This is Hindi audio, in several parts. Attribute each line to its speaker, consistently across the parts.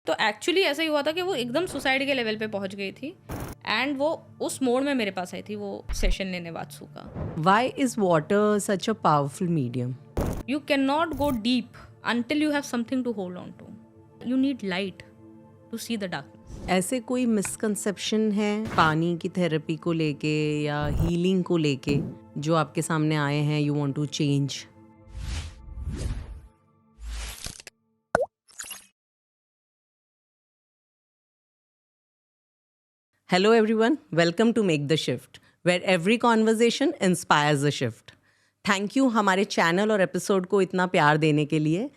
Speaker 1: तो एक्चुअली ऐसा ही हुआ था कि वो एकदम सुसाइड के लेवल पे पहुंच गई थी एंड वो उस मोड में मेरे पास आई थी वो सेशन लेने वात्सु का.
Speaker 2: Why is water such a powerful medium?
Speaker 1: You cannot go deep until you have something to hold on to. You need light to see the darkness.
Speaker 2: ऐसे कोई मिसकंसेप्शन है पानी की थेरेपी को लेके या हीलिंग को लेके जो आपके सामने आए हैं, you want to change? Hello everyone, welcome to Make the Shift, where every conversation inspires a shift. Thank you हमारे चैनल और एपिसोड को इतना प्यार देने के लिए.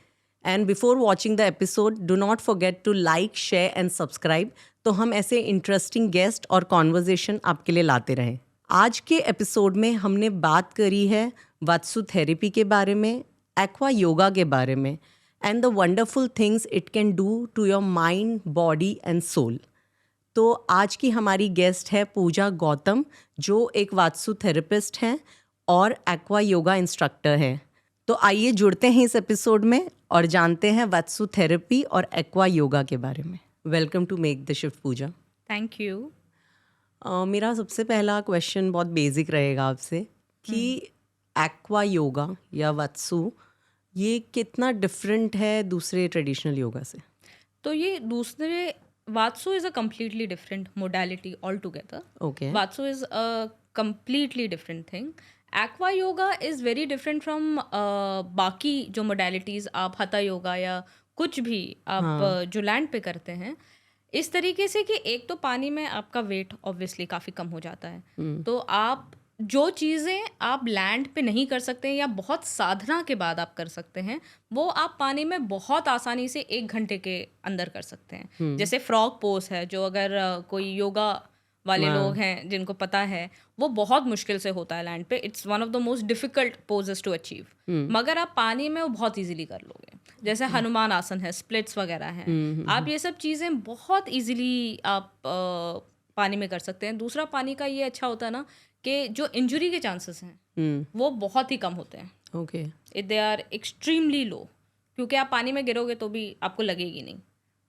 Speaker 2: And before watching the episode do not forget to like, share and subscribe, तो हम ऐसे इंटरेस्टिंग गेस्ट और कॉन्वर्जेशन आपके लिए लाते रहें. आज के एपिसोड में हमने बात करी है वात्सु थेरेपी के बारे में, एक्वा योगा के बारे में, and the wonderful things it can do to your mind, body and soul. तो आज की हमारी गेस्ट है पूजा गौतम, जो एक वात्सु थेरेपिस्ट हैं और एक्वा योगा इंस्ट्रक्टर हैं. तो आइए जुड़ते हैं इस एपिसोड में और जानते हैं वात्सु थेरेपी और एक्वा योगा के बारे में. Welcome to make the shift Pooja.
Speaker 1: Thank you.
Speaker 2: मेरा सबसे पहला क्वेश्चन बहुत बेसिक रहेगा आपसे कि एक्वा योगा या वात्सु ये कितना डिफरेंट है दूसरे ट्रेडिशनल योगा से?
Speaker 1: तो ये दूसरे Watsu is a completely different modality all together.
Speaker 2: Okay.
Speaker 1: Watsu is a completely different thing. Aqua yoga is very different from बाकी जो मोडालिटीज़ आप हथा योगा या कुछ भी आप जो लैंड पे करते हैं, इस तरीके से कि एक तो पानी में आपका वेट ऑब्वियसली काफ़ी कम हो जाता है. तो आप जो चीज़ें आप लैंड पे नहीं कर सकते या बहुत साधना के बाद आप कर सकते हैं, वो आप पानी में बहुत आसानी से 1 घंटे के अंदर कर सकते हैं. जैसे फ्रॉग पोज है, जो अगर कोई योगा वाले लोग हैं जिनको पता है, वो बहुत मुश्किल से होता है लैंड पे. It's one of the most difficult poses to achieve. मगर आप पानी में वो बहुत इजीली कर लोगे. जैसे हनुमान आसन है, स्प्लिट्स वगैरह हैं, आप ये सब चीज़ें बहुत इजीली आप पानी में कर सकते हैं. दूसरा, पानी का ये अच्छा होता है ना कि जो इंजरी के चांसेस हैं वो बहुत ही कम होते हैं.
Speaker 2: Okay.
Speaker 1: They are extremely low, क्योंकि आप पानी में गिरोगे तो भी आपको लगेगी नहीं.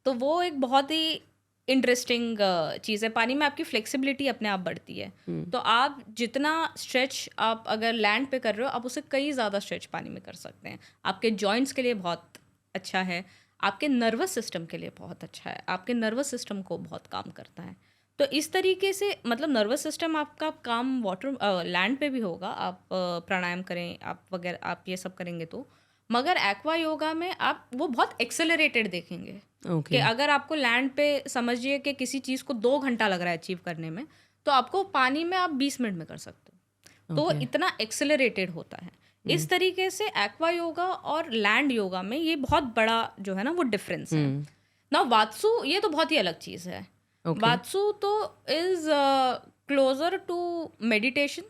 Speaker 1: तो वो एक बहुत ही इंटरेस्टिंग चीज़ है. पानी में आपकी फ्लेक्सिबिलिटी अपने आप बढ़ती है. तो आप जितना स्ट्रेच आप अगर लैंड पे कर रहे हो, आप उसे कई ज़्यादा स्ट्रेच पानी में कर सकते हैं. आपके जॉइंट्स के लिए बहुत अच्छा है, आपके नर्वस सिस्टम के लिए बहुत अच्छा है, आपके नर्वस सिस्टम को बहुत काम करता है. तो इस तरीके से मतलब नर्वस सिस्टम आपका काम वाटर लैंड पे भी होगा. आप प्राणायाम करें, आप वगैरह आप ये सब करेंगे तो. मगर एक्वा योगा में आप वो बहुत एक्सेलरेटेड देखेंगे.
Speaker 2: Okay.
Speaker 1: कि अगर आपको लैंड पे समझिए कि किसी चीज़ को 2 घंटा लग रहा है अचीव करने में, तो आपको पानी में आप 20 मिनट में कर सकते हो. तो इतना एक्सेलरेटेड होता है. इस तरीके से एक्वा योगा और लैंड योगा में ये बहुत बड़ा जो है ना वो डिफरेंस है. ना वात्सु ये तो बहुत ही अलग चीज़ है. वात्सु तो is closer to meditation.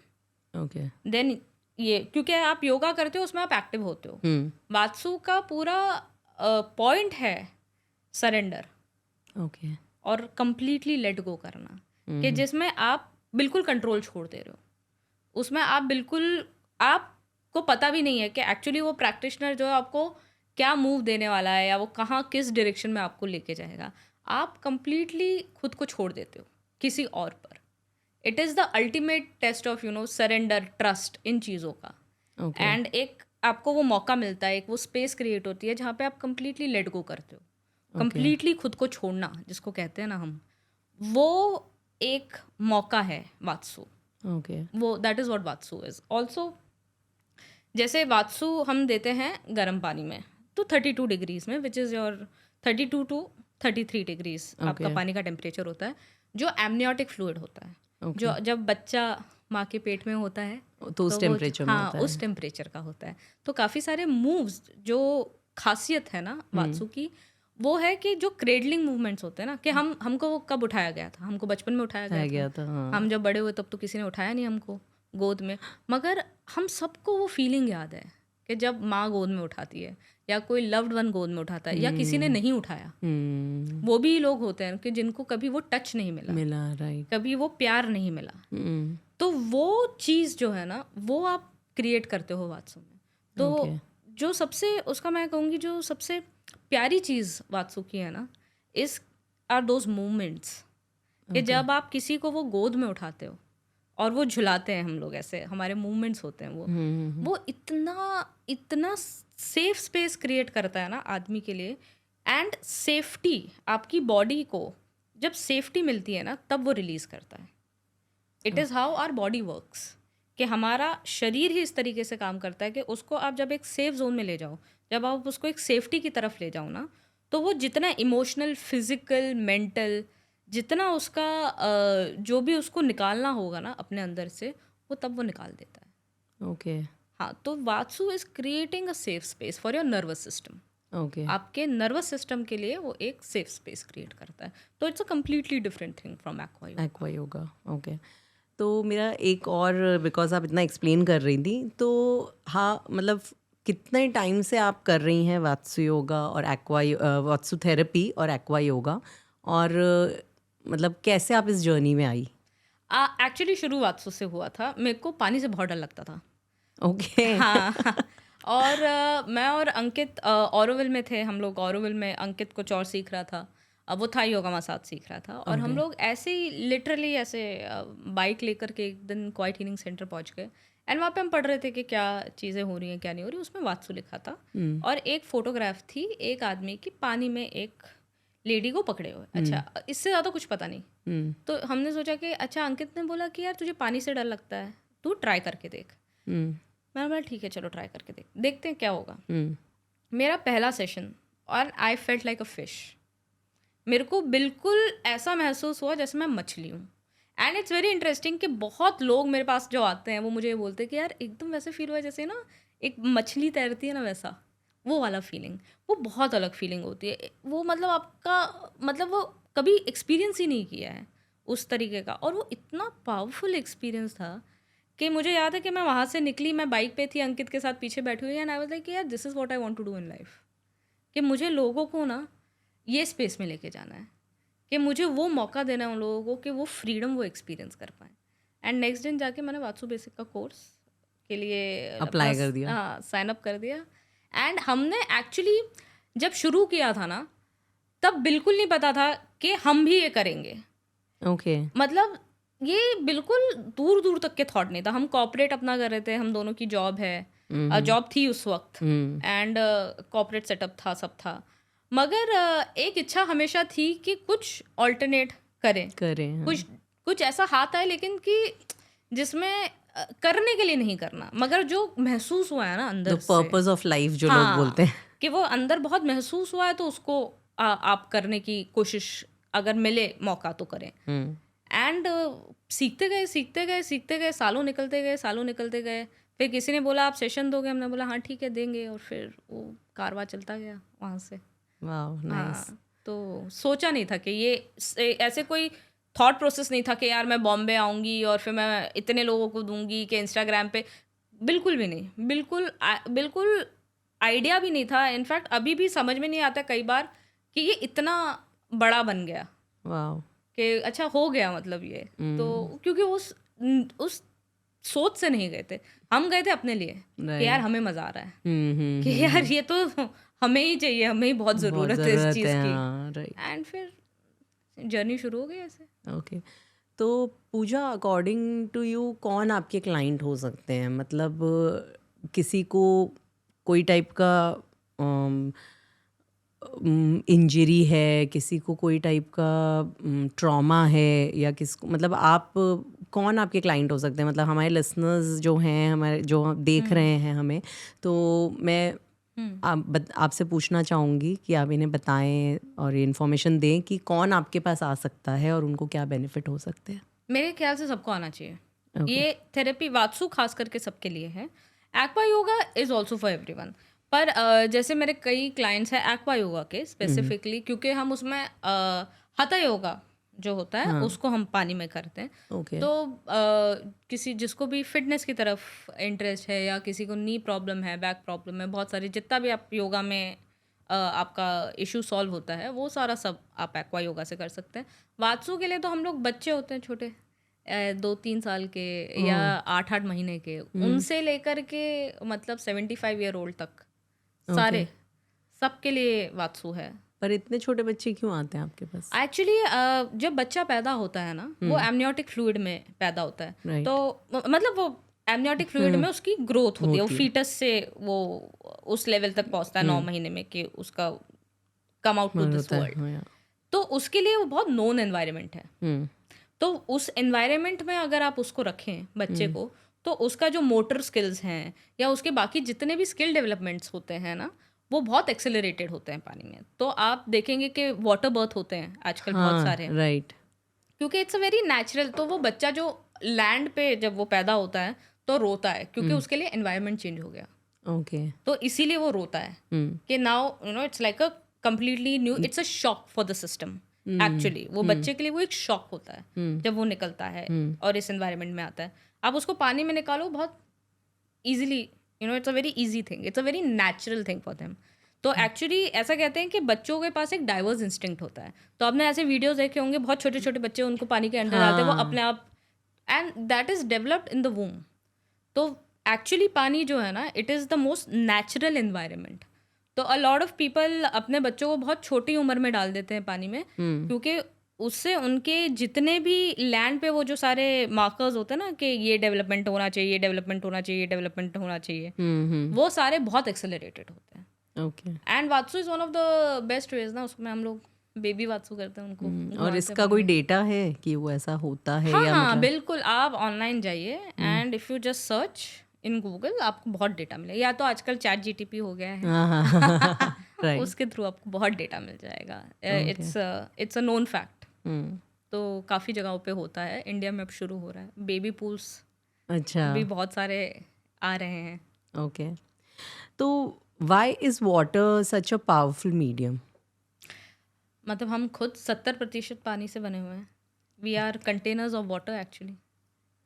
Speaker 2: Okay.
Speaker 1: Then ये क्योंकि आप योगा करते हो उसमें आप एक्टिव होते हो. वात्सु का पूरा पॉइंट है सरेंडर.
Speaker 2: ओके.
Speaker 1: और कंप्लीटली लेट गो करना, कि जिसमें आप बिल्कुल कंट्रोल छोड़ दे रहे हो. उसमें आप बिल्कुल, आपको पता भी नहीं है कि एक्चुअली वो प्रैक्टिशनर जो है आपको क्या मूव देने वाला है या वो कहाँ किस डायरेक्शन में आपको लेके जाएगा. आप कंप्लीटली खुद को छोड़ देते हो किसी और पर. It is the ultimate test of surrender, trust इन चीज़ों का. एंड एक आपको वो मौका मिलता है, एक वो स्पेस क्रिएट होती है जहाँ पे आप कंप्लीटली लेट गो करते हो. कंप्लीटली खुद को छोड़ना जिसको कहते हैं ना हम, वो एक मौका है वात्सु.
Speaker 2: ओके.
Speaker 1: वो that is what Watsu is. Also जैसे वात्सु हम देते हैं गर्म पानी में, तो 32 डिग्रीज में, which is your 32 to 33 degrees आपका पानी का टेम्परेचर होता है, जो एमनियोटिक फ्लूइड होता है. जो जब बच्चा माँ के पेट में होता है
Speaker 2: तो उस टेम्परेचर में होता है.
Speaker 1: उस टेम्परेचर का होता है. तो काफ़ी सारे मूव्स, जो खासियत है ना वात्सु की, वो है कि जो क्रेडलिंग मूवमेंट्स होते हैं ना, कि हमको कब उठाया गया था, हमको बचपन में उठाया गया था. हम जब बड़े हुए तब तो किसी ने उठाया नहीं हमको गोद में. मगर हम सबको वो फीलिंग याद है कि जब माँ गोद में उठाती है या कोई लव्ड वन गोद में उठाता है या किसी ने नहीं उठाया. वो भी लोग होते हैं कि जिनको कभी वो टच नहीं मिला,
Speaker 2: राइट,
Speaker 1: कभी वो प्यार नहीं मिला. तो वो चीज़ जो है ना वो आप क्रिएट करते हो वात्सु में. तो जो सबसे उसका मैं कहूँगी जो सबसे प्यारी चीज़ वात्सु की है ना, इज आर दोज मूवमेंट्स कि जब आप किसी को वो गोद में उठाते हो और वो झुलाते हैं, हम लोग ऐसे हमारे मूवमेंट्स होते हैं, वो इतना सेफ स्पेस क्रिएट करता है ना आदमी के लिए. एंड सेफ्टी, आपकी बॉडी को जब सेफ्टी मिलती है ना तब वो रिलीज करता है. It is how our body works, कि हमारा शरीर ही इस तरीके से काम करता है कि उसको आप जब एक सेफ जोन में ले जाओ, जब आप उसको एक सेफ्टी की तरफ ले जाओ ना, तो वो जितना इमोशनल, फिजिकल, मेंटल, जितना उसका जो भी उसको निकालना होगा ना अपने अंदर से, वो तब वो निकाल देता है.
Speaker 2: ओके.
Speaker 1: हाँ, तो Watsu is creating a safe space for your nervous system.
Speaker 2: Okay.
Speaker 1: आपके नर्वस सिस्टम के लिए वो एक सेफ स्पेस क्रिएट करता है. तो it's a completely different thing from aqua yoga.
Speaker 2: Aqua yoga. Okay. तो मेरा एक और, बिकॉज आप इतना एक्सप्लेन कर रही थी, तो हाँ, मतलब कितने टाइम से आप कर रही हैं वात्सु योगा और वात्सु थेरेपी और एक्वा योगा, और मतलब कैसे आप इस जर्नी में आई?
Speaker 1: एक्चुअली शुरू वात्सु से हुआ था. मेरे को पानी से बहुत डर लगता था.
Speaker 2: ओके.
Speaker 1: हाँ. और मैं और अंकित ऑरोविल में थे. हम लोग ऑरोविल में, अंकित कुछ और सीख रहा था, अब वो थाई योगा मसाज सीख रहा था. और हम लोग ऐसे ही लिटरली ऐसे बाइक लेकर के एक दिन क्वाइट हीलिंग सेंटर पहुंच गए. एंड वहाँ पे हम पढ़ रहे थे कि क्या चीज़ें हो रही हैं, क्या नहीं हो रही. उसमें वात्सु लिखा था. और एक फोटोग्राफ थी एक आदमी की पानी में एक लेडी को पकड़े हुए. अच्छा, इससे ज़्यादा कुछ पता नहीं. तो हमने सोचा कि अच्छा, अंकित ने बोला कि यार तुझे पानी से डर लगता है, तू ट्राई करके देख. मैंने बोला ठीक है, चलो ट्राई करके देखते हैं क्या होगा. मेरा पहला सेशन और I felt like a fish. मेरे को बिल्कुल ऐसा महसूस हुआ जैसे मैं मछली हूँ. एंड इट्स वेरी इंटरेस्टिंग कि बहुत लोग मेरे पास जो आते हैं वो मुझे बोलते हैं कि यार एकदम वैसे फील हुआ जैसे ना एक मछली तैरती है ना, वैसा वो वाला फीलिंग. वो बहुत अलग फीलिंग होती है वो. मतलब आपका, मतलब वो कभी एक्सपीरियंस ही नहीं किया है उस तरीके का. और वो इतना पावरफुल एक्सपीरियंस था कि मुझे याद है कि मैं वहाँ से निकली, मैं बाइक पे थी, अंकित के साथ पीछे बैठी हुई. एंड आई वाज लाइक कि यार this is what I want to do in life, कि मुझे लोगों को ना ये स्पेस में लेके जाना है, कि मुझे वो मौका देना है उन लोगों को कि वो फ्रीडम वो एक्सपीरियंस कर पाएँ. एंड नेक्स्ट दिन जाके मैंने वात्सु बेसिक का कोर्स के लिए
Speaker 2: अप्लाई कर दिया.
Speaker 1: हाँ, साइन अप कर दिया. एंड हमने एक्चुअली जब शुरू किया था ना, तब बिल्कुल नहीं पता था कि हम भी ये करेंगे.
Speaker 2: ओके.
Speaker 1: मतलब ये बिल्कुल दूर दूर तक के थॉट नहीं था. हम कॉर्पोरेट अपना कर रहे थे, हम दोनों की जॉब है, जॉब थी उस वक्त, एंड कॉर्पोरेट सेटअप था, सब था. मगर एक इच्छा हमेशा थी कि कुछ ऑल्टरनेट करें.
Speaker 2: हाँ.
Speaker 1: कुछ ऐसा हाथ आए, लेकिन कि जिसमें करने के लिए नहीं करना, मगर जो महसूस हुआ है ना अंदर से,
Speaker 2: पर्पस ऑफ लाइफ जो लोग बोलते हैं,
Speaker 1: कि वो अंदर बहुत महसूस हुआ है, तो उसको आप करने की कोशिश, अगर मिले मौका तो करें. एंड सीखते गए, सालों निकलते गए. फिर किसी ने बोला आप सेशन दोगे, हमने बोला हाँ ठीक है देंगे. और फिर वो कारवा चलता गया वहाँ से.
Speaker 2: Wow, nice.
Speaker 1: तो सोचा नहीं था कि ये ऐसे कोई थॉट प्रोसेस नहीं था कि यार मैं बॉम्बे आऊँगी और फिर मैं इतने लोगों को दूंगी कि इंस्टाग्राम पे. बिल्कुल भी नहीं, बिल्कुल आइडिया भी नहीं था. इनफैक्ट अभी भी समझ में नहीं आता कई बार कि ये इतना बड़ा बन गया.
Speaker 2: वाओ.
Speaker 1: कि अच्छा हो गया, मतलब ये. तो क्योंकि उस सोच से नहीं गए थे, हम गए थे अपने लिए कि यार हमें मजा आ रहा है, कि यार ये तो हमें ही चाहिए, हमें ही बहुत ज़रूरत है इस चीज़ की. एंड फिर जर्नी शुरू हो गई ऐसे.
Speaker 2: ओके. तो पूजा, अकॉर्डिंग टू यू कौन आपके क्लाइंट हो सकते हैं? मतलब किसी को कोई टाइप का इंजरी है, किसी को कोई टाइप का ट्रॉमा है, या किसको, मतलब आप कौन आपके क्लाइंट हो सकते हैं? मतलब हमारे लिसनर्स जो हैं, हमारे जो देख रहे हैं हमें, तो मैं आपसे पूछना चाहूँगी कि आप इन्हें बताएं और ये इन्फॉर्मेशन दें कि कौन आपके पास आ सकता है और उनको क्या बेनिफिट हो सकते हैं.
Speaker 1: मेरे ख्याल से सबको आना चाहिए. ये थेरेपी वात्सु खास करके सबके लिए है. Aqua yoga is also for everyone. पर जैसे मेरे कई क्लाइंट्स हैं एक्वा योगा के स्पेसिफिकली, क्योंकि हम उसमें हथा योगा जो होता है उसको हम पानी में करते हैं. तो किसी जिसको भी फिटनेस की तरफ इंटरेस्ट है, या किसी को नी प्रॉब्लम है, बैक प्रॉब्लम है, बहुत सारी, जितना भी आप योगा में आपका इशू सॉल्व होता है, वो सारा सब आप एक्वा योगा से कर सकते हैं. वात्सु के लिए तो हम लोग बच्चे होते हैं छोटे, 2-3 साल के या 8-8 महीने के, उनसे लेकर के मतलब 75 ईयर ओल्ड तक सारे सबके लिए वात्सु है.
Speaker 2: पर इतने छोटे बच्चे क्यों आते हैं आपके पास?
Speaker 1: एक्चुअली जब बच्चा पैदा होता है ना, वो एमनियोटिक फ्लूइड में पैदा होता है।
Speaker 2: Right.
Speaker 1: तो मतलब वो एमनियोटिक फ्लूइड में उसकी ग्रोथ होती है, वो फीटस से वो उस लेवल तक पहुंचता है 9 महीने में कि उसका come out to this world. तो उसके लिए वो बहुत नोन एनवायरनमेंट है। तो उस एनवायरनमेंट में अगर आप उसको रखें बच्चे को, तो उसका जो मोटर स्किल्स हैं या उसके बाकी जितने भी स्किल डेवलपमेंट्स होते हैं ना, वो बहुत एक्सेलरेटेड होते हैं पानी में। तो आप देखेंगे कि वाटर बर्थ होते हैं आजकल बहुत सारे,
Speaker 2: राइट,
Speaker 1: क्योंकि इट्स अ वेरी नेचुरल। तो वो बच्चा जो लैंड पे जब वो पैदा होता है तो रोता है, क्योंकि उसके लिए एनवायरनमेंट चेंज हो गया।
Speaker 2: ओके,
Speaker 1: तो इसीलिए वो रोता है कि now it's like a completely new, it's a shock for the system. Actually वो बच्चे के लिए वो एक शॉक होता है जब वो निकलता है और इस एनवायरनमेंट में आता है। आप उसको पानी में निकालो बहुत easily, it's a very easy thing, it's a very natural thing for them. तो एक्चुअली ऐसा कहते हैं कि बच्चों के पास एक डाइवर्स इंस्टिंक्ट होता है। तो आपने ऐसे वीडियोस देखे होंगे, बहुत छोटे छोटे बच्चे उनको पानी के अंदर डालते हैं, वो अपने आप, and that is developed in the वूम। तो एक्चुअली पानी जो है ना, it is the most natural environment. तो अ लॉट ऑफ पीपल अपने बच्चों को बहुत छोटी उम्र में डाल देते हैं पानी में, क्योंकि उससे उनके जितने भी लैंड पे वो जो सारे मार्कर्स होते हैं ना कि ये डेवलपमेंट होना चाहिए, ये डेवलपमेंट होना चाहिए, ये डेवलपमेंट होना चाहिए, वो सारे बहुत एक्सेलरेटेड होते हैं।
Speaker 2: Okay.
Speaker 1: And Watsu is one of the best ways ना, उसमें हम लोग बेबी वात्सु करते हैं उनको।
Speaker 2: और इसका कोई डेटा है कि वो ऐसा होता है?
Speaker 1: हाँ
Speaker 2: या
Speaker 1: हाँ
Speaker 2: मतलब
Speaker 1: बिल्कुल, आप ऑनलाइन जाइए and if you just search in Google, आपको बहुत डेटा मिलेगा। या तो आजकल चैट जीटीपी हो गया है
Speaker 2: राइट,
Speaker 1: उसके थ्रू आपको बहुत डेटा मिल जाएगा। It's a known fact. तो काफ़ी जगहों पे होता है, इंडिया में अब शुरू हो रहा है। बेबी पूल्स
Speaker 2: अच्छा,
Speaker 1: भी बहुत सारे आ रहे हैं।
Speaker 2: ओके। तो why is water such a powerful medium?
Speaker 1: मतलब हम खुद 70% पानी से बने हुए हैं। We are containers of water actually.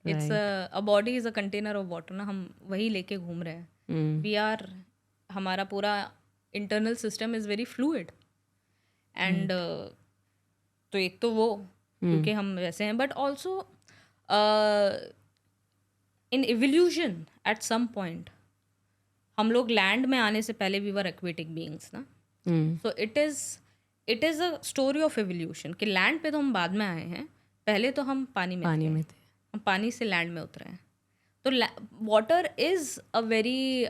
Speaker 1: It's a body is a container of water ना, हम वही लेके घूम रहे हैं। वी आर, हमारा पूरा internal system is very fluid and तो एक तो वो क्योंकि हम वैसे हैं, but also in evolution at some point हम लोग लैंड में आने से पहले वी वर एक्वेटिक बीइंग्स ना। So it is a story of evolution कि लैंड पे तो हम बाद में आए हैं, पहले तो हम पानी में थे। हम पानी से लैंड में उतरे हैं। तो water is a very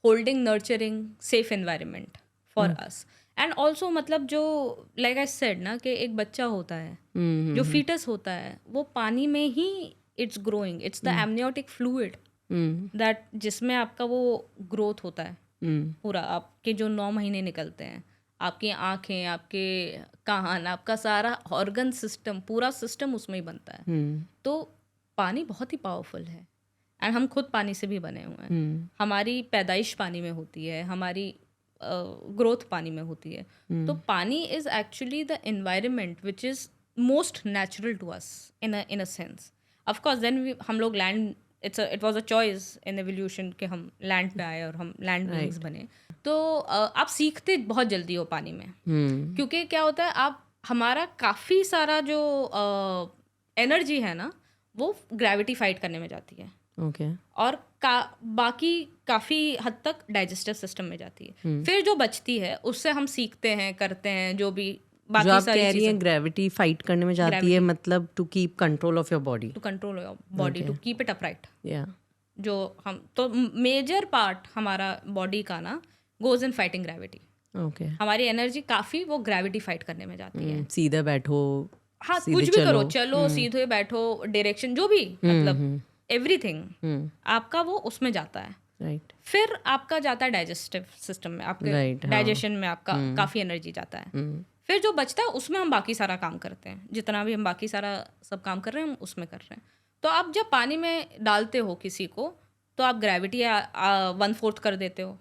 Speaker 1: holding, nurturing, safe environment for us. And also मतलब जो लाइक आई सेड ना कि एक बच्चा होता है, जो फीटस होता है, वो पानी में ही it's growing. It's the amniotic fluid that, जिसमें आपका वो ग्रोथ होता है पूरा। आपके जो 9 महीने निकलते हैं, आपकी आँखें, आपके कान, आपका सारा ऑर्गन सिस्टम, पूरा सिस्टम उसमें ही बनता है। तो पानी बहुत ही पावरफुल है एंड हम खुद पानी से भी बने हुए हैं। हमारी पैदाइश पानी में होती है, हमारी ग्रोथ पानी में होती है। तो पानी is actually the environment which is most natural to us in a sense. Of course then हम लोग land, it was a choice in evolution कि हम लैंड पे आए और हम लैंड बीइंग्स बने। तो आप सीखते बहुत जल्दी हो पानी में, क्योंकि क्या होता है, आप हमारा काफ़ी सारा जो एनर्जी है ना, वो ग्रेविटी फाइट करने में जाती है।
Speaker 2: ओके।
Speaker 1: और बाकी काफ़ी हद तक डाइजेस्टिव सिस्टम में जाती है। फिर जो बचती है उससे हम सीखते हैं, करते हैं, जो भी बाकी
Speaker 2: जो आप
Speaker 1: सारी
Speaker 2: कह रही हैं
Speaker 1: चीज़ें
Speaker 2: ग्रेविटी फाइट करने में जाती है, मतलब to keep control of your body,
Speaker 1: to control your body, to keep it upright.
Speaker 2: या
Speaker 1: जो हम तो मेजर पार्ट हमारा बॉडी का ना goes in fighting gravity.
Speaker 2: Okay.
Speaker 1: हमारी एनर्जी काफ़ी वो ग्रेविटी फाइट करने में जाती है।
Speaker 2: सीधे बैठो,
Speaker 1: हाँ,
Speaker 2: सीधे
Speaker 1: कुछ भी करो, चलो सीधे बैठो, डायरेक्शन जो भी, मतलब एवरीथिंग आपका वो उसमें जाता है।
Speaker 2: राइट।
Speaker 1: फिर आपका जाता है डाइजेस्टिव सिस्टम में, आपके डाइजेशन में आपका काफ़ी एनर्जी जाता है। फिर जो बचता है उसमें हम बाकी सारा काम करते हैं, जितना भी हम बाकी सारा सब काम कर रहे हैं हम उसमें कर रहे हैं। तो आप जब पानी में डालते हो किसी को, तो आप ग्रेविटी 1/4 कर देते हो।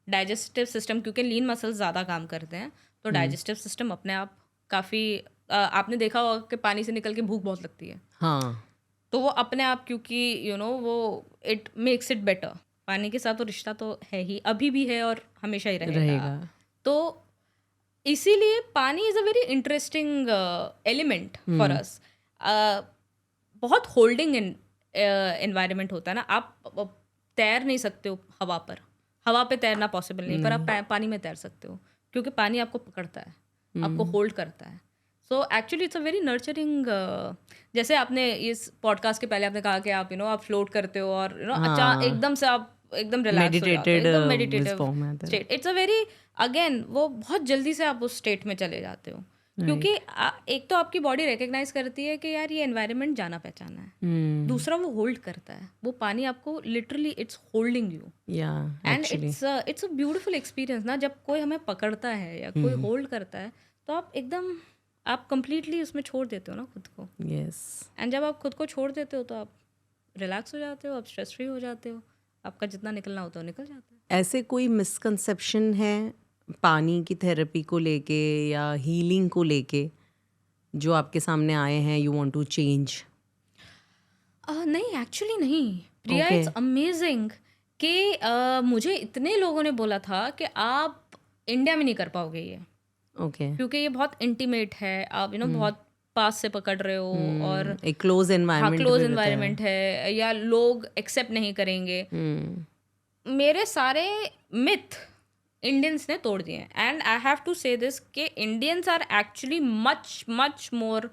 Speaker 1: डाइजेस्टिव सिस्टम, क्योंकि लीन मसल्स ज़्यादा काम करते हैं, तो डाइजेस्टिव सिस्टम अपने आप काफ़ी, आपने देखा होगा कि पानी से निकल के भूख बहुत लगती है,
Speaker 2: हाँ,
Speaker 1: तो वो अपने आप, क्योंकि वो इट मेक्स इट बेटर। पानी के साथ तो रिश्ता तो है ही, अभी भी है और हमेशा ही रहेगा। तो इसीलिए पानी is a very interesting element for us. बहुत होल्डिंग एनवायरनमेंट होता है ना। आप तैर नहीं सकते हो हवा पर, हवा पे तैरना पॉसिबल नहीं, पर आप पानी में तैर सकते हो, क्योंकि पानी आपको पकड़ता है, आपको होल्ड करता है. So actually it's a very nurturing. जैसे आपने इस पॉडकास्ट के पहले आपने कहा कि आप आप फ्लोट करते हो और अच्छा एकदम से आप एकदम रिलैक्स हो जाते हो, एकदम meditative state. It's a very, again वो बहुत जल्दी से आप उस स्टेट में चले जाते हो, क्योंकि एक तो आपकी बॉडी रिकग्नाइज करती है कि यार ये एनवायरनमेंट जाना पहचाना है. दूसरा वो होल्ड करता है, वो पानी आपको literally it's holding you. And it's a beautiful experience ना, जब कोई हमें पकड़ता है या कोई होल्ड करता है तो आप कंप्लीटली उसमें छोड़ देते हो ना खुद को. एंड जब आप खुद को छोड़ देते हो तो आप रिलैक्स हो जाते हो, आप स्ट्रेस फ्री हो जाते हो, आपका जितना निकलना होता है निकल जाता है.
Speaker 2: ऐसे कोई मिसकंसेप्शन है पानी की थेरेपी को लेके या हीलिंग को लेके जो आपके सामने आए हैं, यू वांट टू चेंज?
Speaker 1: नहीं, एक्चुअली नहीं प्रिया. इट्स अमेजिंग कि मुझे इतने लोगों ने बोला था कि आप इंडिया में नहीं कर पाओगे ये, क्योंकि ये बहुत इंटीमेट है, आप बहुत पास से पकड़ रहे हो और
Speaker 2: एक क्लोज
Speaker 1: एनवायरनमेंट है, या लोग एक्सेप्ट नहीं करेंगे. मेरे सारे मिथ इंडियंस ने तोड़ दिए. And I have to say this कि Indians are actually much much more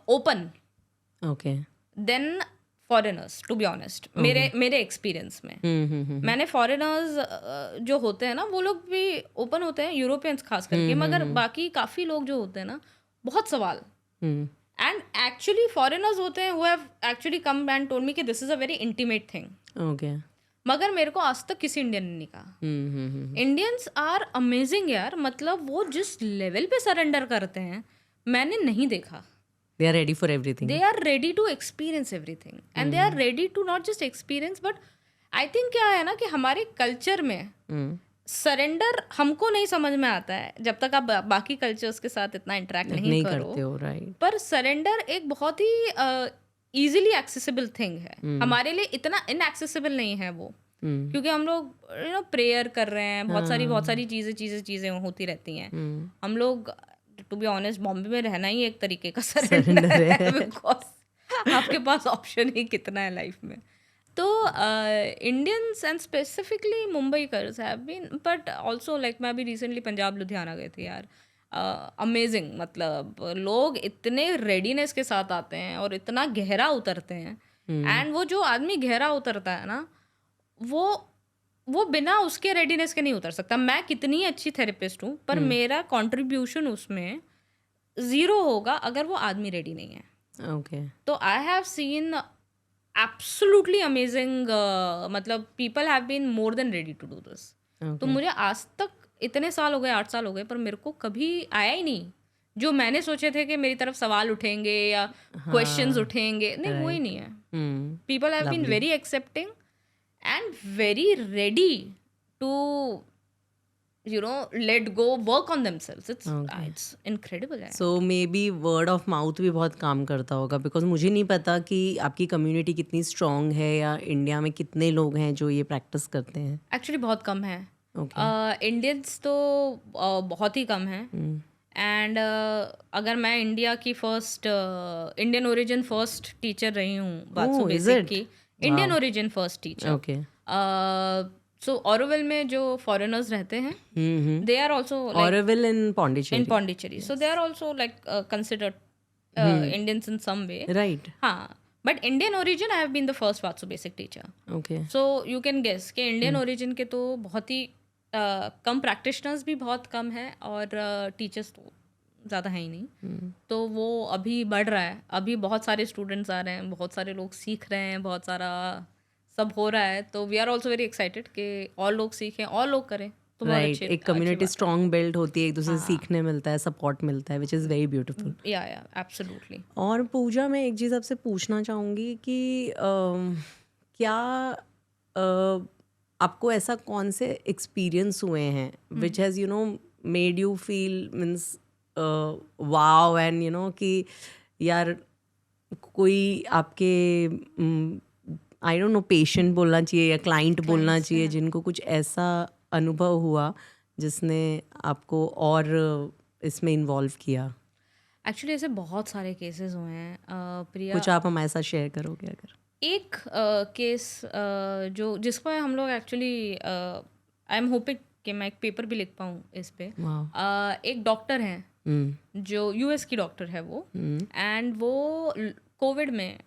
Speaker 1: open than foreigners, to be honest. मेरे एक्सपीरियंस में मैंने फॉरेनर्स जो होते हैं ना वो लोग भी ओपन होते हैं, यूरोपियंस खास करके, मगर बाकी काफ़ी लोग जो होते हैं ना बहुत सवाल. एंड एक्चुअली फॉरेनर्स होते हैं who have actually come and told me कि this is a very intimate thing. मगर मेरे को आज तक किसी इंडियन ने नहीं कहा. इंडियंस आर अमेजिंग यार, मतलब वो जिस लेवल पे सरेंडर करते हैं मैंने नहीं देखा.
Speaker 2: They are ready for everything.
Speaker 1: They are ready to experience everything. And they are ready to not just experience, but I think क्या है ना कि हमारे कल्चर में सरेंडर हमको नहीं समझ में आता है जब तक आप बाकी कल्चर्स के साथ इतना इंटरेक्ट नहीं करते हो. Right. पर सरेंडर एक बहुत ही इजीली एक्सेसिबल थिंग है. हमारे लिए इतना इनएक्सेसिबल नहीं है वो, क्योंकि हम लोग प्रेयर कर रहे हैं, बहुत सारी चीज़ें होती रहती हैं. हम लोग टू बी ऑनेस्ट बॉम्बे में रहना ही एक तरीके का सरेंडर है, बिकॉज आपके पास ऑप्शन ही कितना है लाइफ में. तो Indians and specifically Mumbaikars have been, but also like मैं अभी रिसेंटली पंजाब लुधियाना गई थी यार. अमेजिंग, मतलब लोग इतने रेडीनेस के साथ आते हैं और इतना गहरा उतरते हैं. एंड वो जो आदमी गहरा उतरता है ना, वो बिना उसके रेडीनेस के नहीं उतर सकता. मैं कितनी अच्छी थेरेपिस्ट हूँ पर मेरा कंट्रीब्यूशन उसमें ज़ीरो होगा अगर वो आदमी रेडी नहीं है. तो I have seen absolutely amazing, मतलब people have been more than ready to do this. तो मुझे आज तक इतने साल हो गए, 8 साल हो गए, पर मेरे को कभी आया ही नहीं जो मैंने सोचे थे कि मेरी तरफ सवाल उठेंगे या क्वेश्चंस उठेंगे. नहीं, वो ही नहीं है. People have been very accepting and very ready to let go, work on themselves. It's incredible.
Speaker 2: So maybe word of mouth भी बहुत काम करता होगा, because मुझे नहीं पता कि आपकी कम्युनिटी कितनी स्ट्रॉन्ग है या इंडिया में कितने लोग हैं जो ये प्रैक्टिस करते हैं.
Speaker 1: एक्चुअली बहुत कम है. इंडियंस तो बहुत ही कम है. एंड अगर मैं इंडिया की इंडियन ओरिजिन फर्स्ट टीचर रही हूँ, बात सो बेसिक की, Indian origin first teacher. So Auroville में जो फॉरेनर्स रहते हैं, they are also
Speaker 2: Auroville in
Speaker 1: Pondicherry, so they are also like considered Indians in some way,
Speaker 2: right.
Speaker 1: हाँ, but Indian origin I have been the first Watsu basic teacher. So you can guess कि इंडियन ओरिजिन के तो बहुत ही कम, प्रैक्टिशनर्स भी बहुत कम है और टीचर्स तो ज़्यादा है ही नहीं. तो वो अभी बढ़ रहा है, अभी बहुत सारे स्टूडेंट्स आ रहे हैं, बहुत सारे लोग सीख रहे हैं, बहुत सारा सब हो रहा है. तो we are also very excited कि और लोग सीखें और लोग करें. तो
Speaker 2: राइट, एक कम्युनिटी स्ट्रॉन्ग बिल्ड होती है, एक दूसरे से सीखने मिलता है, सपोर्ट मिलता है, विच इज़ वेरी ब्यूटीफुल.
Speaker 1: या एब्सोल्युटली.
Speaker 2: और पूजा, मैं एक चीज़ आपसे पूछना चाहूँगी कि क्या आपको ऐसा कौन से एक्सपीरियंस हुए हैं which has made you feel means wow, and कि यार कोई आपके आई डोंट नो पेशेंट बोलना चाहिए या क्लाइंट बोलना चाहिए, जिनको कुछ ऐसा अनुभव हुआ जिसने आपको और इसमें इन्वॉल्व किया?
Speaker 1: एक्चुअली ऐसे बहुत सारे केसेस हुए हैं प्रिया.
Speaker 2: कुछ आप हमारे साथ शेयर करोगे? अगर एक
Speaker 1: केस जिसको हम लोग एक्चुअली आई एम होपिंग कि मैं एक पेपर भी लिख पाऊँ इस पे।
Speaker 2: वाह।
Speaker 1: एक डॉक्टर हैं जो यूएस की डॉक्टर है वो, एंड वो कोविड में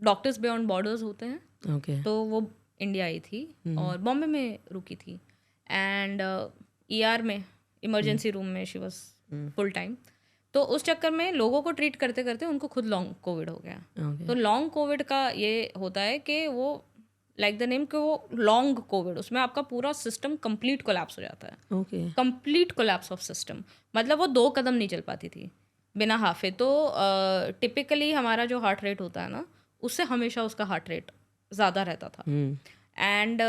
Speaker 1: डॉक्टर्स बियॉन्ड बॉर्डर्स होते हैं,
Speaker 2: ओके।
Speaker 1: तो वो इंडिया आई थी और बॉम्बे में रुकी थी, एंड ईआर में इमरजेंसी रूम में शी वाज फुल टाइम। तो उस चक्कर में लोगों को ट्रीट करते करते उनको खुद लॉन्ग कोविड हो गया।
Speaker 2: ओके।
Speaker 1: तो लॉन्ग कोविड का ये होता है कि वो लाइक द नेम कि वो लॉन्ग कोविड, उसमें आपका पूरा सिस्टम कंप्लीट कोलैप्स हो जाता है।
Speaker 2: Okay.
Speaker 1: Complete collapse of system, मतलब वो 2 कदम नहीं चल पाती थी बिना हाफे। तो टिपिकली हमारा जो हार्ट रेट होता है ना, उससे हमेशा उसका हार्ट रेट ज़्यादा रहता था। एंड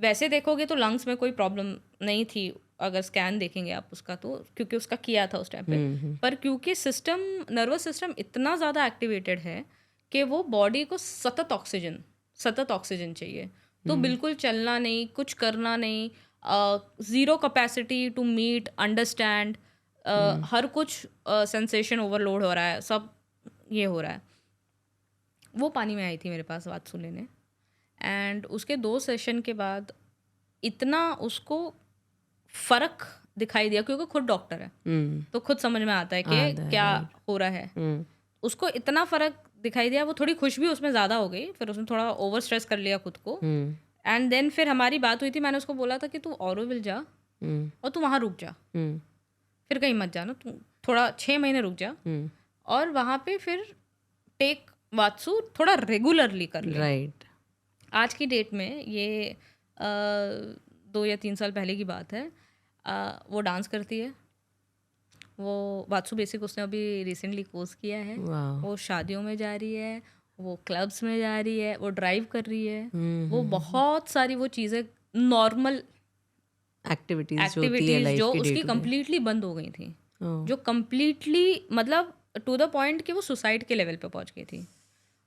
Speaker 1: वैसे देखोगे तो लंग्स में कोई प्रॉब्लम नहीं थी, अगर स्कैन देखेंगे आप उसका, तो क्योंकि उसका किया था उस टाइम पे। पर क्योंकि सिस्टम, नर्वस सिस्टम इतना ज़्यादा एक्टिवेटेड है कि वो बॉडी को सतत ऑक्सीजन चाहिए। तो बिल्कुल चलना नहीं, कुछ करना नहीं, zero capacity to meet, understand, हर कुछ सेंसेशन ओवरलोड हो रहा है, सब ये हो रहा है। वो पानी में आई थी मेरे पास वात्सु लेने, एंड उसके 2 सेशन के बाद इतना उसको फ़र्क दिखाई दिया, क्योंकि खुद डॉक्टर है तो खुद समझ में आता है कि क्या हो रहा है। उसको इतना फ़र्क दिखाई दिया, वो थोड़ी खुश भी उसमें ज़्यादा हो गई, फिर उसने थोड़ा ओवर स्ट्रेस कर लिया खुद को। एंड देन फिर हमारी बात हुई थी, मैंने उसको बोला था कि तू ऑरोविल जा और तू वहाँ रुक जा, फिर कहीं मत जाना, तू थोड़ा 6 महीने रुक जा और वहाँ पे फिर टेक वात्सु थोड़ा रेगुलरली कर ले।
Speaker 2: राइट।
Speaker 1: आज की डेट में ये 2 या 3 साल पहले की बात है, वो डांस करती है, वो वात्सु बेसिक उसने अभी रिसेंटली कोर्स किया है। वो शादियों में जा रही है, वो क्लब्स में जा रही है, वो ड्राइव कर रही है, वो बहुत सारी वो चीज़ें, नॉर्मल एक्टिविटीज जो उसकी कंप्लीटली बंद हो गई थी, जो कंप्लीटली, मतलब टू द पॉइंट कि वो सुसाइड के लेवल पे पहुंच गई थी।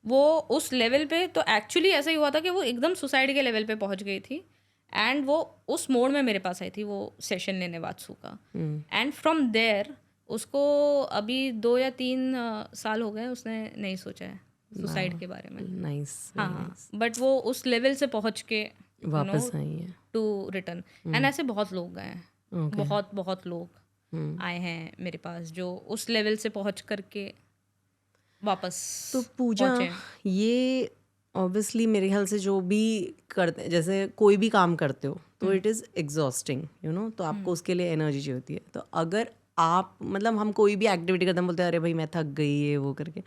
Speaker 1: वो उस लेवल पे, तो एक्चुअली ऐसा ही हुआ था कि वो एकदम सुसाइड के लेवल पे पहुंच गई थी, एंड वो उस मोड में मेरे पास आई थी वो सेशन लेने वात्सु का। एंड फ्रॉम देयर उसको अभी 2 या 3 साल हो गए, उसने नहीं सोचा है सुसाइड के बारे में।
Speaker 2: नाइस।
Speaker 1: हाँ, बट वो उस लेवल से पहुंच के
Speaker 2: वापस आई है
Speaker 1: टू रिटर्न। एंड ऐसे बहुत लोग गए हैं, बहुत लोग आए हैं मेरे पास जो उस लेवल से पहुंच करके वापस।
Speaker 2: तो पूजा, ये ऑब्वियसली मेरे ख्याल से जो भी करते, जैसे कोई भी काम करते हो तो it is exhausting, you know, तो आपको उसके लिए एनर्जी चाहिए होती है। तो अगर आप, मतलब हम कोई भी एक्टिविटी करते हैं, बोलते हैं अरे भाई मैं थक गई है वो करके,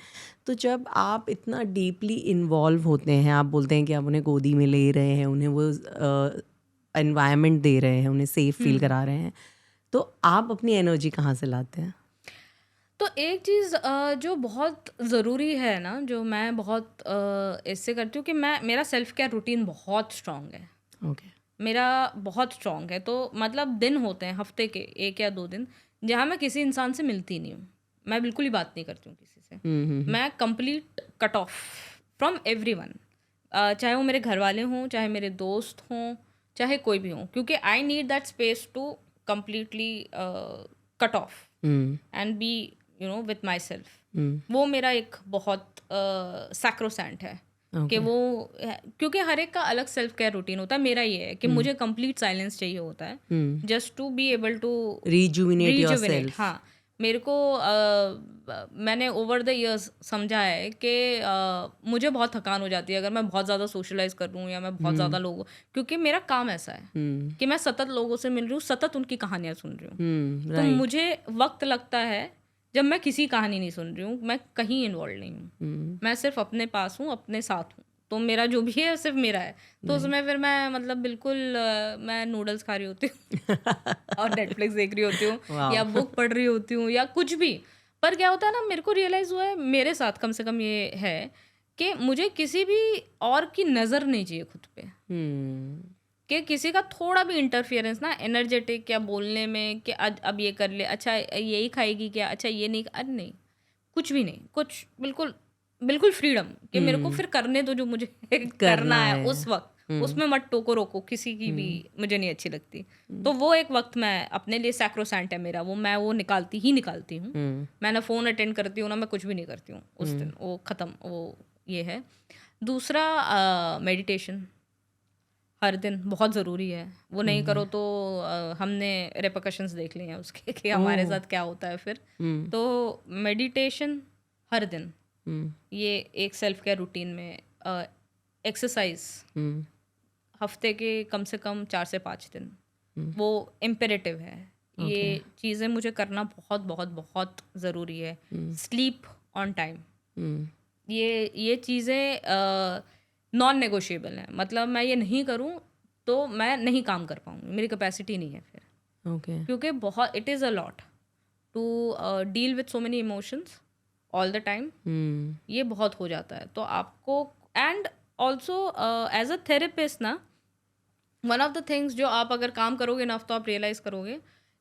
Speaker 2: तो जब आप इतना डीपली इन्वॉल्व होते हैं, आप बोलते हैं कि आप उन्हें गोदी में ले रहे हैं, उन्हें वो एनवायरनमेंट दे रहे हैं, उन्हें सेफ फील करा रहे हैं, तो आप अपनी एनर्जी कहाँ से लाते हैं?
Speaker 1: तो एक चीज़ जो बहुत ज़रूरी है ना, जो मैं बहुत इससे करती हूँ कि मेरा सेल्फ केयर रूटीन बहुत स्ट्रांग है।
Speaker 2: ओके।
Speaker 1: मेरा बहुत स्ट्रांग है, तो मतलब दिन होते हैं हफ्ते के 1 या 2 दिन जहाँ मैं किसी इंसान से मिलती नहीं हूँ, मैं बिल्कुल ही बात नहीं करती हूँ किसी से। मैं complete cut off from everyone, चाहे वो मेरे घर वाले हों, चाहे मेरे दोस्त हों, चाहे कोई भी हों, क्योंकि I need that space to completely cut off and be you know with myself. वो मेरा एक बहुत सैक्रोसेंट है कि वो, क्योंकि हर एक का अलग सेल्फ केयर रूटीन होता है। मेरा ये है कि मुझे कंप्लीट साइलेंस चाहिए होता है, just to be able to
Speaker 2: rejuvenate yourself.
Speaker 1: हाँ, मेरे को मैंने ओवर द इयर्स समझा है कि मुझे बहुत थकान हो जाती है अगर मैं बहुत ज़्यादा सोशलाइज कर लूँ या मैं बहुत ज़्यादा लोगों, क्योंकि मेरा काम ऐसा है कि मैं सतत लोगों से मिल रही हूँ, सतत उनकी कहानियाँ सुन रही हूँ। तो मुझे वक्त लगता है जब मैं किसी कहानी नहीं सुन रही हूँ, मैं कहीं इन्वॉल्व नहीं हूँ, मैं सिर्फ अपने पास हूँ, अपने साथ हूँ, तो मेरा जो भी है सिर्फ मेरा है। तो उसमें फिर मैं मतलब बिल्कुल मैं नूडल्स खा रही होती हूँ और नेटफ्लिक्स देख रही होती हूँ या बुक पढ़ रही होती हूँ या कुछ भी। पर क्या होता है ना, मेरे को रियलाइज़ हुआ है, मेरे साथ कम से कम ये है कि मुझे किसी भी और की नज़र नहीं चाहिए खुद पे, कि किसी का थोड़ा भी इंटरफियरेंस ना, एनर्जेटिक या बोलने में कि अब ये कर ले, अच्छा यही खाएगी क्या, अच्छा ये नहीं, अरे नहीं, कुछ भी नहीं, कुछ बिल्कुल बिल्कुल फ्रीडम कि मेरे को फिर करने दो जो मुझे करना है उस वक्त, उसमें मत टोको रोको किसी की भी, मुझे नहीं अच्छी लगती। तो वो एक वक्त मैं अपने लिए सैक्रोसेंट है मेरा, वो मैं वो निकालती हूँ। मैं ना फ़ोन अटेंड करती हूँ, ना मैं कुछ भी नहीं करती हूँ उस दिन, वो ख़त्म, वो ये है। दूसरा मेडिटेशन, हर दिन बहुत ज़रूरी है। वो नहीं करो तो हमने रिपरकशंस देख लिए हैं उसके कि हमारे साथ क्या होता है फिर। तो मेडिटेशन हर दिन, ये एक सेल्फ केयर रूटीन में, एक्सरसाइज हफ्ते के कम से कम 4 से 5 दिन, वो इम्पेरेटिव है। ये चीज़ें मुझे करना बहुत बहुत बहुत ज़रूरी है। स्लीप ऑन टाइम, ये चीज़ें नॉन नेगोशिएबल हैं। मतलब मैं ये नहीं करूँ तो मैं नहीं काम कर पाऊँगी, मेरी कैपेसिटी नहीं है फिर। क्योंकि बहुत it is a lot to deal with so many emotions all the time, ये बहुत हो जाता है। तो आपको, and also as a therapist ना, वन ऑफ द थिंग्स जो आप अगर काम करोगे ना, तो आप रियलाइज़ करोगे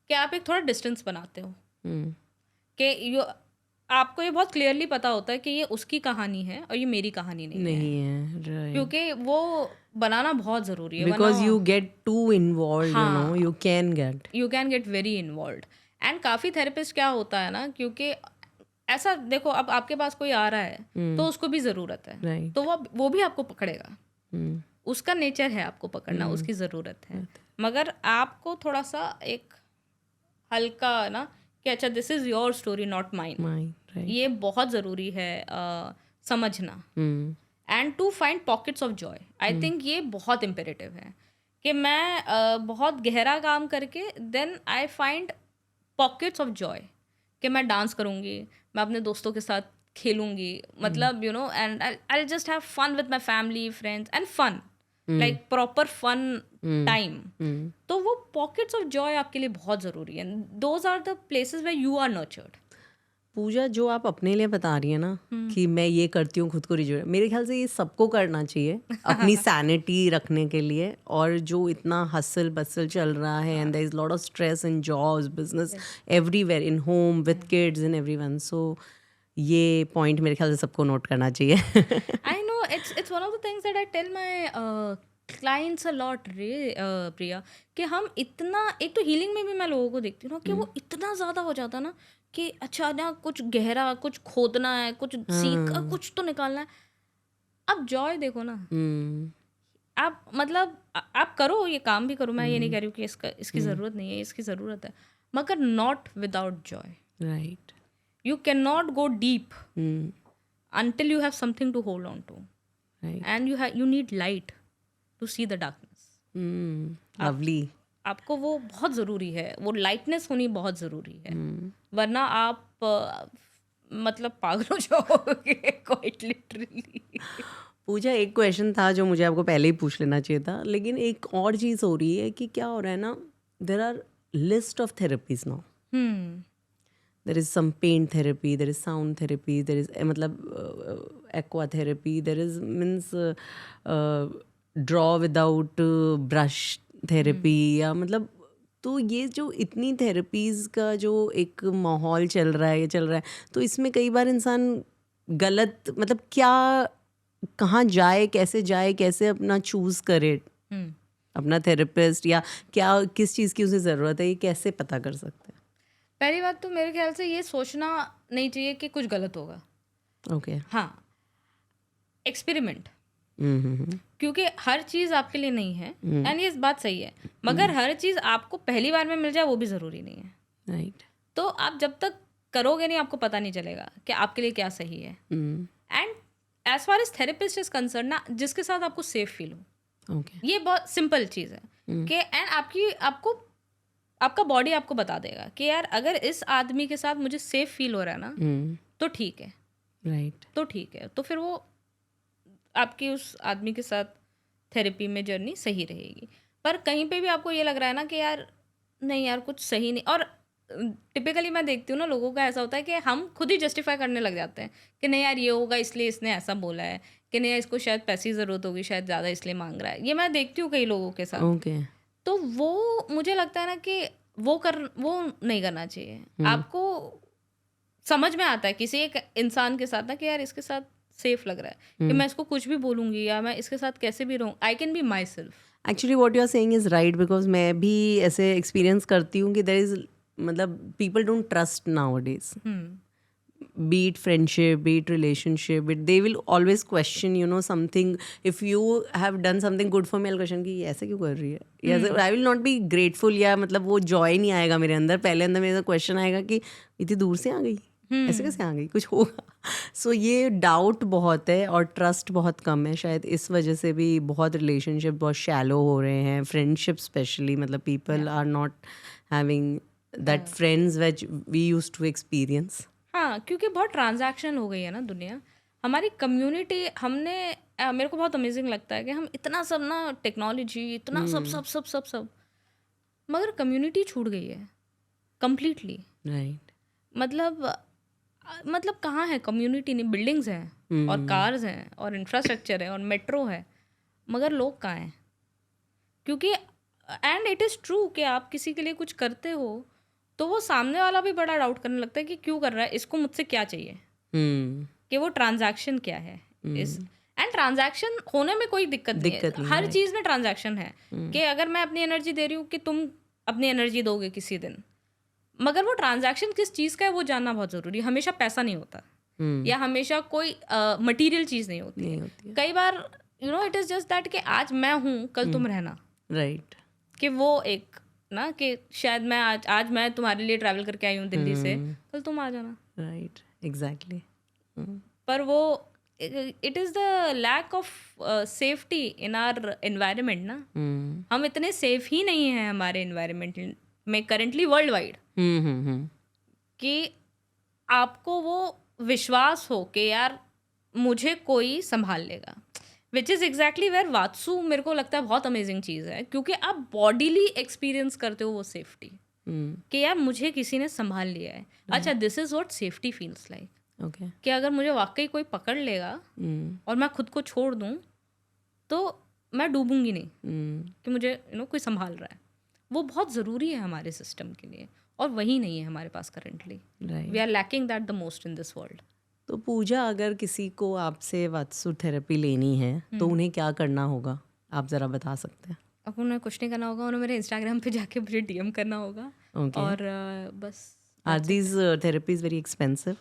Speaker 1: कि आप एक थोड़ा डिस्टेंस बनाते हो, कि आपको ये बहुत क्लियरली पता होता है कि ये उसकी कहानी है और ये मेरी कहानी नहीं है।
Speaker 2: right.
Speaker 1: क्योंकि वो बनाना बहुत ज़रूरी है,
Speaker 2: Because you get too involved, you know, you can get
Speaker 1: very involve. And काफ़ी थेरेपिस्ट क्या होता है ना, क्योंकि ऐसा देखो, अब आपके पास कोई आ रहा है तो उसको भी ज़रूरत है,
Speaker 2: Right.
Speaker 1: तो वो भी आपको पकड़ेगा, उसका नेचर है आपको पकड़ना, उसकी ज़रूरत है। मगर आपको थोड़ा सा एक हल्का ना, कि अच्छा this is your story not mine, ये बहुत ज़रूरी है समझना। And to find pockets of joy, I think ये बहुत इम्पेरेटिव है कि मैं बहुत गहरा काम करके then I find pockets of joy, कि मैं डांस करूँगी, मैं अपने दोस्तों के साथ खेलूँगी, मतलब you know, and I just have fun with my family friends and fun, like proper fun time. तो वो पॉकेट्स ऑफ जॉय आपके लिए बहुत ज़रूरी है। Those are the places where you are nurtured.
Speaker 2: Pooja, जो आप अपने लिए बता रही है ना कि मैं ये करती हूँ खुद को रिजोड़, मेरे ख्याल से ये सबको करना चाहिए अपनी सैनिटी रखने के लिए। और जो इतना हसल बसल चल रहा है, and there is lot of stress in jobs, business, everywhere, in home, with kids and everyone, so ये पॉइंट मेरे ख्याल से सबको नोट करना चाहिए।
Speaker 1: I know it's one of the things that I tell my clients a lot, प्रिया, कि हम इतना, एक तो हीलिंग में भी मैं लोगों को देखती हूँ ना कि वो इतना ज़्यादा हो जाता ना कि अच्छा ना, कुछ गहरा, कुछ खोदना है, कुछ सीख, कुछ तो निकालना है। अब जॉय देखो ना, आप मतलब आप करो, ये काम भी करो, मैं ये नहीं कह रही हूँ कि इसकी ज़रूरत नहीं है, इसकी ज़रूरत है, मगर not without Joy.
Speaker 2: Right,
Speaker 1: You cannot go deep until you have something to hold on to,
Speaker 2: right.
Speaker 1: and you need light to see the darkness.
Speaker 2: Lovely.
Speaker 1: आपको वो बहुत ज़रूरी है, वो लाइटनेस होनी बहुत ज़रूरी है, वरना आप मतलब पागल हो जाओगे क्वाइट लिटरली।
Speaker 2: पूजा, एक क्वेश्चन था जो मुझे आपको पहले ही पूछ लेना चाहिए था, लेकिन एक और चीज़ हो रही है कि क्या हो रहा है ना, there are list of therapies now. There is some pain therapy, there is sound therapy, there is मतलब aqua therapy, there is means draw without brush therapy, या मतलब, तो ये जो इतनी थेरेपीज़ का जो एक माहौल चल रहा है, तो इसमें कई बार इंसान गलत, मतलब क्या, कहाँ जाए, कैसे अपना चूज़ करे अपना थेरेपिस्ट, या क्या, किस चीज़ की उसे ज़रूरत है, ये कैसे पता कर सकते हैं?
Speaker 1: पहली बात तो मेरे ख्याल से ये सोचना नहीं चाहिए कि कुछ गलत होगा।
Speaker 2: ओके।
Speaker 1: हाँ, एक्सपेरिमेंट, क्योंकि हर चीज़ आपके लिए नहीं है, एंड ये बात सही है, मगर हर चीज़ आपको पहली बार में मिल जाए वो भी ज़रूरी नहीं है।
Speaker 2: राइट।
Speaker 1: तो आप जब तक करोगे नहीं, आपको पता नहीं चलेगा कि आपके लिए क्या सही है। And as far as therapist is concern ना, जिसके साथ आपको सेफ फील हो, ये बहुत सिंपल चीज़ है कि, एंड आपका बॉडी आपको बता देगा कि यार अगर इस आदमी के साथ मुझे सेफ फील हो रहा है ना, तो ठीक है,
Speaker 2: राइट,
Speaker 1: तो ठीक है, तो फिर वो आपकी उस आदमी के साथ थेरेपी में जर्नी सही रहेगी। पर कहीं पे भी आपको ये लग रहा है ना कि यार नहीं यार, कुछ सही नहीं, और टिपिकली मैं देखती हूँ ना, लोगों का ऐसा होता है कि हम खुद ही जस्टिफाई करने लग जाते हैं कि नहीं यार ये होगा इसलिए इसने ऐसा बोला है, कि नहीं यार इसको शायद पैसे की ज़रूरत होगी, शायद ज़्यादा इसलिए मांग रहा है। ये मैं देखती हूँ कई लोगों के साथ। तो वो मुझे लगता है ना कि वो नहीं करना चाहिए। आपको समझ में आता है किसी एक इंसान के साथ ना कि यार इसके साथ सेफ लग रहा है कि मैं इसको कुछ भी बोलूँगी या मैं इसके साथ कैसे भी रहूँ, I can be myself.
Speaker 2: Actually what you are saying is right, because मैं भी ऐसे एक्सपीरियंस करती हूँ कि देयर इज़, मतलब people don't trust nowadays. be it friendship, be it relationship, they will always question, you know, something. If you have done something good for me, I'll question कि ये ऐसे क्यों कर रही है, या I will not be grateful, या मतलब वो joy नहीं आएगा मेरे अंदर. पहले अंदर मेरे क्वेश्चन आएगा कि इतनी दूर से आ गई, ऐसे कैसे आ गई, कुछ होगा. सो ये डाउट बहुत है और ट्रस्ट बहुत कम है. शायद इस वजह से भी बहुत रिलेशनशिप बहुत शैलो हो रहे हैं. फ्रेंडशिप स्पेशली, मतलब people are not having that friends which we used to experience.
Speaker 1: हाँ, क्योंकि बहुत ट्रांजैक्शन हो गई है ना दुनिया. हमारी कम्युनिटी, हमने मेरे को बहुत अमेजिंग लगता है कि हम इतना सब ना टेक्नोलॉजी, इतना सब सब सब सब सब, मगर कम्युनिटी छूट गई है कंप्लीटली.
Speaker 2: राइट.
Speaker 1: मतलब कहाँ है कम्युनिटी? नहीं, बिल्डिंग्स हैं और कार्स हैं और इंफ्रास्ट्रक्चर है और मेट्रो है, मगर लोग कहाँ हैं? क्योंकि एंड इट इज़ ट्रू कि आप किसी के लिए कुछ करते हो तो वो सामने वाला भी बड़ा डाउट करने लगता है कि क्यों कर रहा है, इसको मुझसे क्या चाहिए, कि वो ट्रांजैक्शन क्या है. इस एंड ट्रांजैक्शन होने में कोई दिक्कत नहीं है. हर चीज़ में ट्रांजैक्शन है कि अगर मैं अपनी एनर्जी दे रही हूँ कि तुम अपनी एनर्जी दोगे किसी दिन, मगर वो ट्रांजैक्शन किस चीज़ का है वो जानना बहुत ज़रूरी है. हमेशा पैसा नहीं होता या हमेशा कोई मटीरियल चीज़ नहीं होती है. कई बार you know it is just that कि आज मैं हूँ, कल तुम रहना.
Speaker 2: राइट.
Speaker 1: कि वो एक ना कि शायद मैं आज मैं तुम्हारे लिए ट्रैवल करके आई हूँ दिल्ली से, कल तुम आ जाना.
Speaker 2: राइट. एग्जैक्टली.
Speaker 1: पर वो it is the lack of safety in our environment ना. हम इतने सेफ ही नहीं हैं हमारे एनवायरनमेंट में करेंटली वर्ल्ड वाइड कि आपको वो विश्वास हो कि यार मुझे कोई संभाल लेगा. विच इज़ एग्जैक्टली वेयर वात्सु मेरे को लगता है बहुत अमेजिंग चीज़ है, क्योंकि आप बॉडीली एक्सपीरियंस करते हो वो सेफ्टी कि यार मुझे किसी ने संभाल लिया है. अच्छा, this is what safety feels like.
Speaker 2: Okay.
Speaker 1: कि अगर मुझे वाकई कोई पकड़ लेगा और मैं खुद को छोड़ दूँ तो मैं डूबूंगी नहीं कि मुझे यू नो कोई संभाल रहा है. वो बहुत ज़रूरी है हमारे सिस्टम के लिए और वही नहीं है हमारे पास currently. We are lacking that the most in this world.
Speaker 2: तो पूजा, अगर किसी को आपसे वात्सु थेरेपी लेनी है तो उन्हें क्या करना होगा, आप ज़रा बता सकते हैं?
Speaker 1: अब उन्हें कुछ नहीं करना होगा, उन्हें मेरे इंस्टाग्राम पे जाके मुझे डीएम करना होगा. और बस.
Speaker 2: Are these therapies very expensive?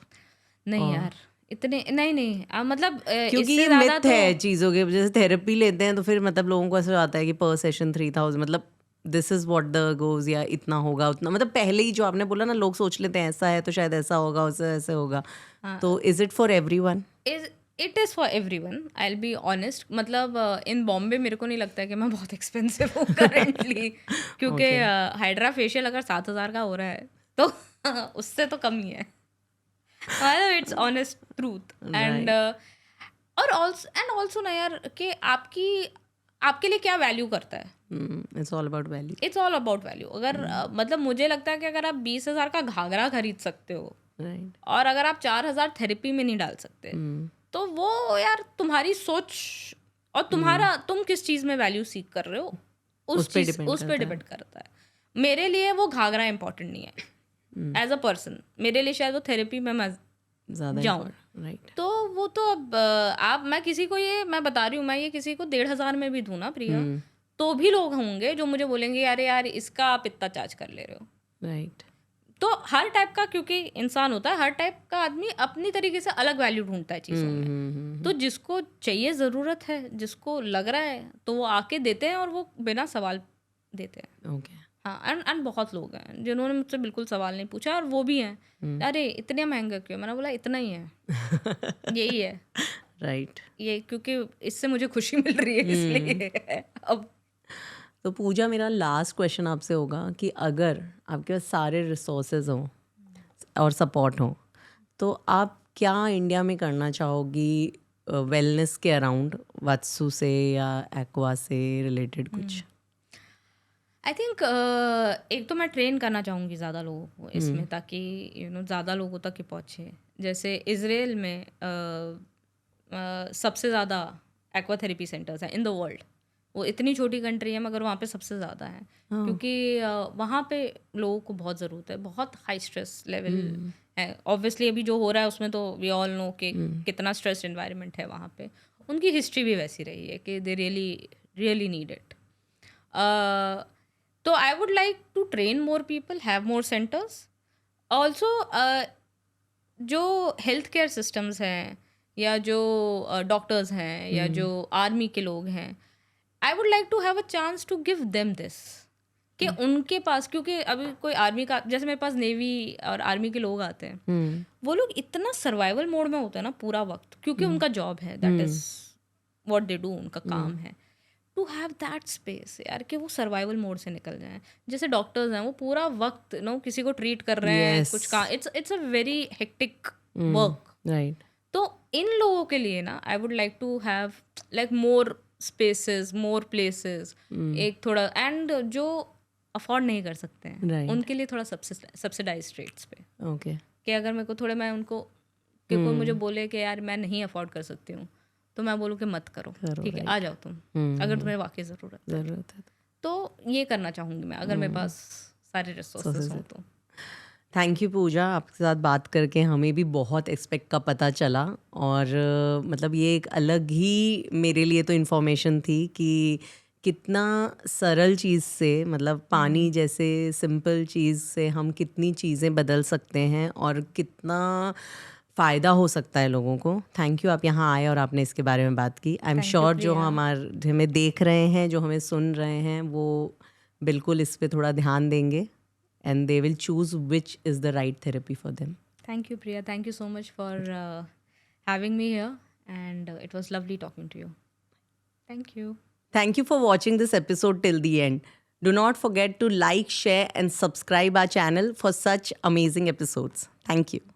Speaker 1: नहीं यार, इतने नहीं मतलब
Speaker 2: क्योंकि ये मिथ है चीज़ों के. जैसे थेरेपी लेते हैं तो फिर मतलब लोगों को ऐसा आता है कि पर सेशन 3000, मतलब this is what the goes, या इतना होगा उतना. मतलब पहले ही जो आपने बोला ना, लोग सोच लेते हैं ऐसा है तो शायद ऐसा होगा, उससे ऐसे होगा. तो is it for everyone?
Speaker 1: It is for everyone. I will be honest. मतलब इन बॉम्बे मेरे को नहीं लगता है कि मैं बहुत एक्सपेंसिव हूँ करेंटली. क्योंकि हाइड्रा फेशियल अगर 7,000 का हो रहा है तो उससे तो कम ही है. It's honest truth. एंड और ऑल्सो ना यार कि आपके लिए क्या वैल्यू करता है.
Speaker 2: It's all about value.
Speaker 1: It's all about value. अगर मतलब मुझे लगता है कि अगर आप 20,000 का घाघरा खरीद सकते हो और अगर आप 4,000 थेरेपी में नहीं डाल सकते तो वो यार तुम्हारी सोच और तुम किस चीज़ में वैल्यू सीख कर रहे हो उस पर डिपेंड करता है. मेरे लिए वो घाघरा इम्पोर्टेंट नहीं है एज अ पर्सन. मेरे लिए शायद वो थेरेपी में मैं जाऊँ. तो वो तो अब मैं बता रही हूँ, मैं ये किसी को 1,500 में भी दूँ ना प्रिया, तो भी लोग होंगे जो मुझे बोलेंगे अरे यार इसका आप इतना चार्ज कर ले रहे हो.
Speaker 2: राइट.
Speaker 1: तो हर टाइप का, क्योंकि इंसान होता है, हर टाइप का आदमी अपनी तरीके से अलग वैल्यू ढूंढता है चीज़ों में. तो जिसको चाहिए, ज़रूरत है, जिसको लग रहा है, तो वो आके देते हैं और वो बिना सवाल देते हैं.
Speaker 2: ओके.
Speaker 1: हाँ. एंड बहुत लोग हैं जिन्होंने मुझसे बिल्कुल सवाल नहीं पूछा और वो भी हैं अरे इतने महंगा क्यों. मैंने बोला इतना ही है. यही है.
Speaker 2: राइट.
Speaker 1: ये क्योंकि इससे मुझे खुशी मिल रही है इसलिए. अब
Speaker 2: तो पूजा, मेरा लास्ट क्वेश्चन आपसे होगा कि अगर आपके पास सारे रिसोर्सेज हों और सपोर्ट हो तो आप क्या इंडिया में करना चाहोगी वेलनेस के अराउंड, वात्सु से या एक्वा से रिलेटेड कुछ?
Speaker 1: आई थिंक एक तो मैं ट्रेन करना चाहूँगी ज़्यादा लोगों को इसमें, ताकि ज़्यादा लोगों तक ये पहुँचे. जैसे इजराइल में सबसे ज़्यादा एक्वा थेरेपी सेंटर्स हैं इन द वर्ल्ड. वो इतनी छोटी कंट्री है मगर वहाँ पे सबसे ज़्यादा है. क्योंकि वहाँ पे लोगों को बहुत ज़रूरत है. बहुत हाई स्ट्रेस लेवल है. ऑब्वियसली अभी जो हो रहा है उसमें तो वी ऑल नो कि कितना स्ट्रेस एनवायरनमेंट है वहाँ पे. उनकी हिस्ट्री भी वैसी रही है कि दे रियली नीड इट. तो I would like to train more people, have more centres. Also जो हेल्थ केयर सिस्टम्स हैं या जो डॉक्टर्स हैं या जो आर्मी के लोग हैं, I would like to have a chance to give them this कि उनके पास, क्योंकि अभी कोई आर्मी का, जैसे मेरे पास नेवी और आर्मी के लोग आते हैं, वो लोग इतना सर्वाइवल मोड में होते हैं ना पूरा वक्त, क्योंकि उनका जॉब है, that is what they do, उनका काम है। टू हैव दैट स्पेस यार कि वो सर्वाइवल मोड से निकल जाएं। जैसे डॉक्टर्स हैं वो पूरा वक्त किसी को ट्रीट कर रहे हैं,
Speaker 2: Yes.
Speaker 1: कुछ काम, it's a very hectic work.
Speaker 2: Right
Speaker 1: तो इन लोगों के लिए ना I would like to have like more spaces, more places, एक थोड़ा, एंड जो अफोर्ड नहीं कर सकते हैं
Speaker 2: Right.
Speaker 1: उनके लिए थोड़ा सब्सिडाइज रेट्स पे,
Speaker 2: ओके
Speaker 1: कि अगर मेरे को थोड़े, मैं उनको, कि कोई मुझे बोले कि यार मैं नहीं अफोर्ड कर सकती हूँ, तो मैं बोलूँ कि मत करो, ठीक है, आ जाओ तुम, अगर तुम्हें वाकई ज़रूरत है। तो ये करना चाहूँगी मैं, अगर मेरे पास सारे रिसोर्सेज हों तो।
Speaker 2: थैंक यू पूजा, आपके साथ बात करके हमें भी बहुत एस्पेक्ट का पता चला, और मतलब ये एक अलग ही मेरे लिए तो इन्फॉर्मेशन थी कि कितना सरल चीज़ से, मतलब पानी जैसे सिंपल चीज़ से हम कितनी चीज़ें बदल सकते हैं और कितना फ़ायदा हो सकता है लोगों को। थैंक यू, आप यहाँ आए और आपने इसके बारे में बात की। आई एम श्योर जो हमें देख रहे हैं, जो हमें सुन रहे हैं, वो बिल्कुल इस पे थोड़ा ध्यान देंगे, and they will choose which is the right therapy for them.
Speaker 1: Thank you, Priya. Thank you so much for having me here, and it was lovely talking to you. Thank you.
Speaker 2: Thank you for watching this episode till the end. Do not forget to like, share, and subscribe our channel for such amazing episodes. Thank you.